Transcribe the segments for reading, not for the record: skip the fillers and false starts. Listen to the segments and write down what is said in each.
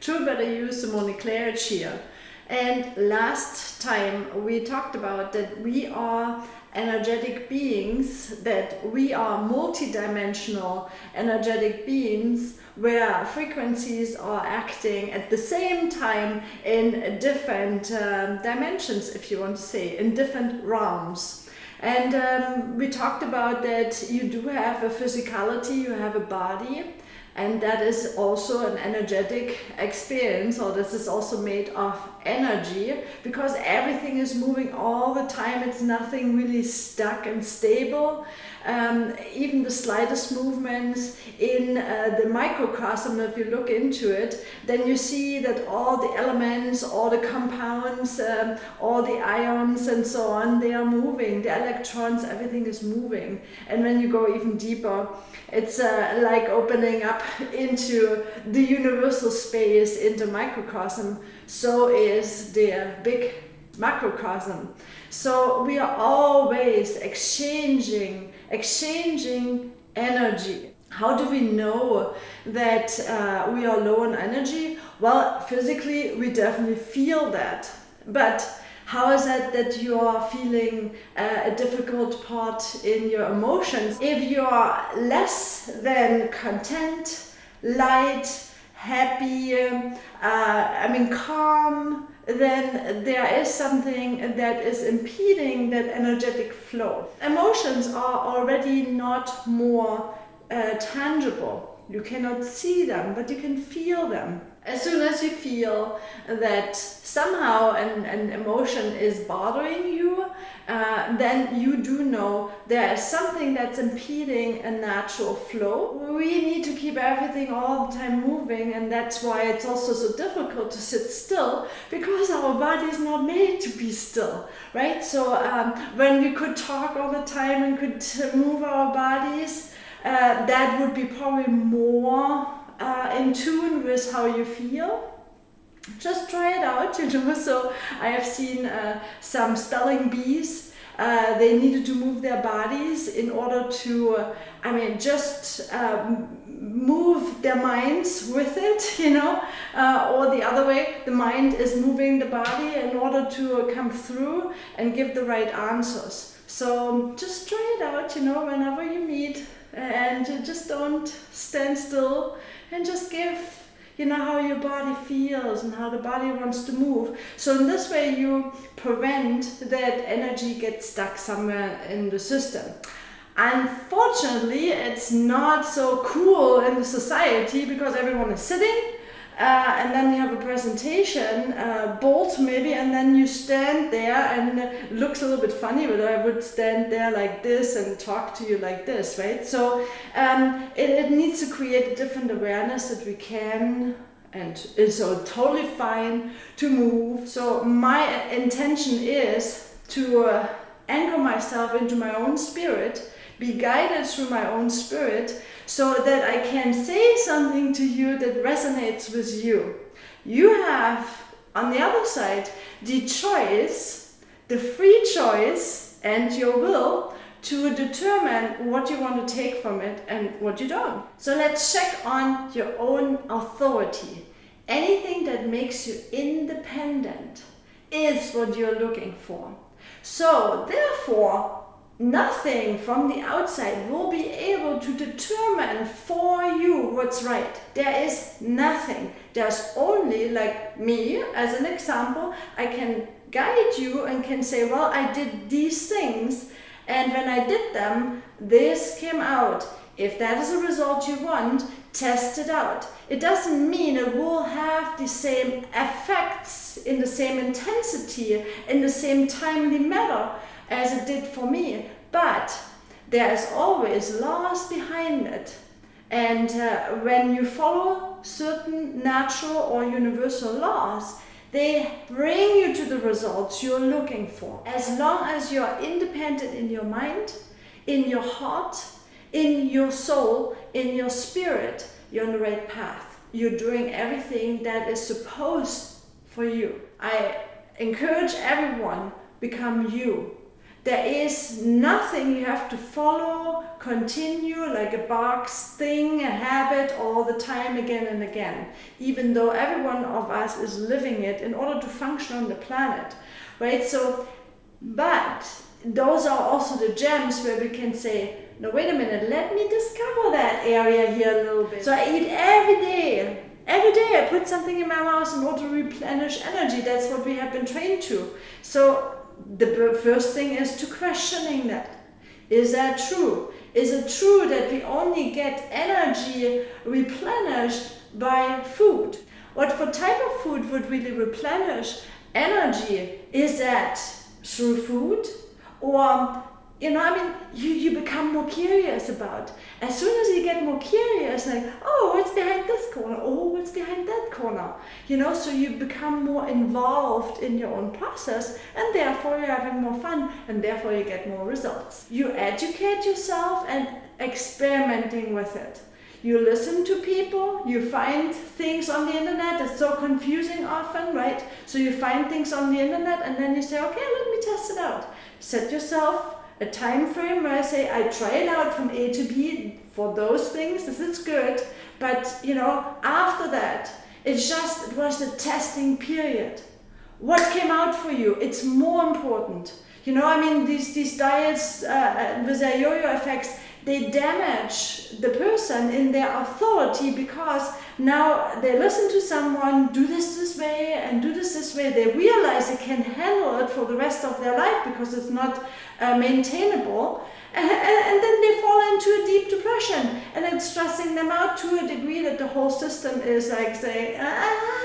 to better use the morning clarity here. And last time we talked about that we are energetic beings, that we are multidimensional energetic beings where frequencies are acting at the same time in different dimensions, if you want to say, in different realms. And we talked about that you do have a physicality, you have a body, and that is also an energetic experience, or this is also made of energy, because everything is moving all the time. It's nothing really stuck and stable. Even the slightest movements in the microcosm, if you look into it, then you see that all the elements, all the compounds, all the ions and so on, they are moving. The electrons, everything is moving. And when you go even deeper, it's like opening up into the universal space, into microcosm. So is the big macrocosm. So we are always exchanging energy. How do we know that we are low on energy? Well, physically we definitely feel that. But how is it that you are feeling a difficult part in your emotions? If you are less than content, light, happy, calm, then there is something that is impeding that energetic flow. Emotions are already not more tangible. You cannot see them, but you can feel them. As soon as you feel that somehow an emotion is bothering you, then you do know there is something that's impeding a natural flow. We need to keep everything all the time moving, and that's why it's also so difficult to sit still, because our body is not made to be still, right? So when we could talk all the time and could move our bodies, that would be probably more in tune with how you feel. Just try it out, So I have seen some spelling bees. They needed to move their bodies in order to, move their minds with it, or the other way, the mind is moving the body in order to come through and give the right answers. So just try it out, whenever you meet, and just don't stand still and just give, how your body feels and how the body wants to move. So in this way you prevent that energy gets stuck somewhere in the system. Unfortunately, it's not so cool in the society because everyone is sitting, and then you have a presentation, bold maybe, and then you stand there, and it looks a little bit funny, but I would stand there like this and talk to you like this, right? So it needs to create a different awareness that we can, and it's so totally fine to move. So my intention is to anchor myself into my own spirit, be guided through my own spirit, so that I can say something to you that resonates with you. You have, on the other side, the choice, the free choice, and your will to determine what you want to take from it and what you don't. So let's check on your own authority. Anything that makes you independent is what you're looking for. So therefore, nothing from the outside will be able to determine for you what's right. There is nothing. There's only, like me, as an example, I can guide you and can say, well, I did these things, and when I did them, this came out. If that is a result you want, test it out. It doesn't mean it will have the same effects in the same intensity, in the same timely manner as it did for me, but there is always laws behind it. And when you follow certain natural or universal laws, they bring you to the results you're looking for. As long as you're independent in your mind, in your heart, in your soul, in your spirit, you're on the right path. You're doing everything that is supposed for you. I encourage everyone, become you. There is nothing you have to follow, continue like a box thing, a habit all the time, again and again, even though every one of us is living it in order to function on the planet, right? So, but those are also the gems where we can say, no, wait a minute, let me discover that area here a little bit. So I eat every day. Every day I put something in my mouth in order to replenish energy. That's what we have been trained to. So the first thing is to questioning that. Is that true? Is it true that we only get energy replenished by food? What for type of food would really replenish energy? Is that through food? Or, you become more curious about. As soon as you get more curious, like, oh, what's behind this corner? Oh, what's behind that corner? So you become more involved in your own process, and therefore you're having more fun, and therefore you get more results. You educate yourself and experimenting with it. You listen to people, you find things on the internet. It's so confusing often, right? So you find things on the internet and then you say, okay, let me test it out. Set yourself a time frame where I say, I try it out from A to B for those things, this is good. But, after that, it was the testing period. What came out for you? It's more important. These diets with their yo-yo effects, they damage the person in their authority, because now they listen to someone, do this way and do this way. They realize they can handle it for the rest of their life because it's not maintainable. And then they fall into a deep depression, and it's stressing them out to a degree that the whole system is like saying, I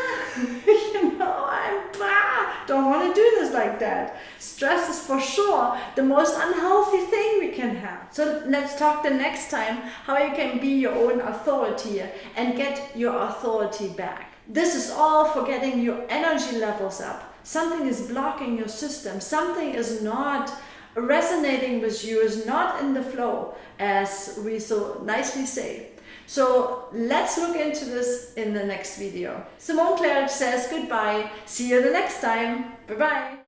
don't want to do this like that. Stress is for sure the most unhealthy thing we can have. So let's talk the next time how you can be your own authority and get your authority back. This is all for getting your energy levels up. Something is blocking your system. Something is not resonating with you, is not in the flow, as we so nicely say. So let's look into this in the next video. Simone Claire says goodbye. See you the next time. Bye-bye.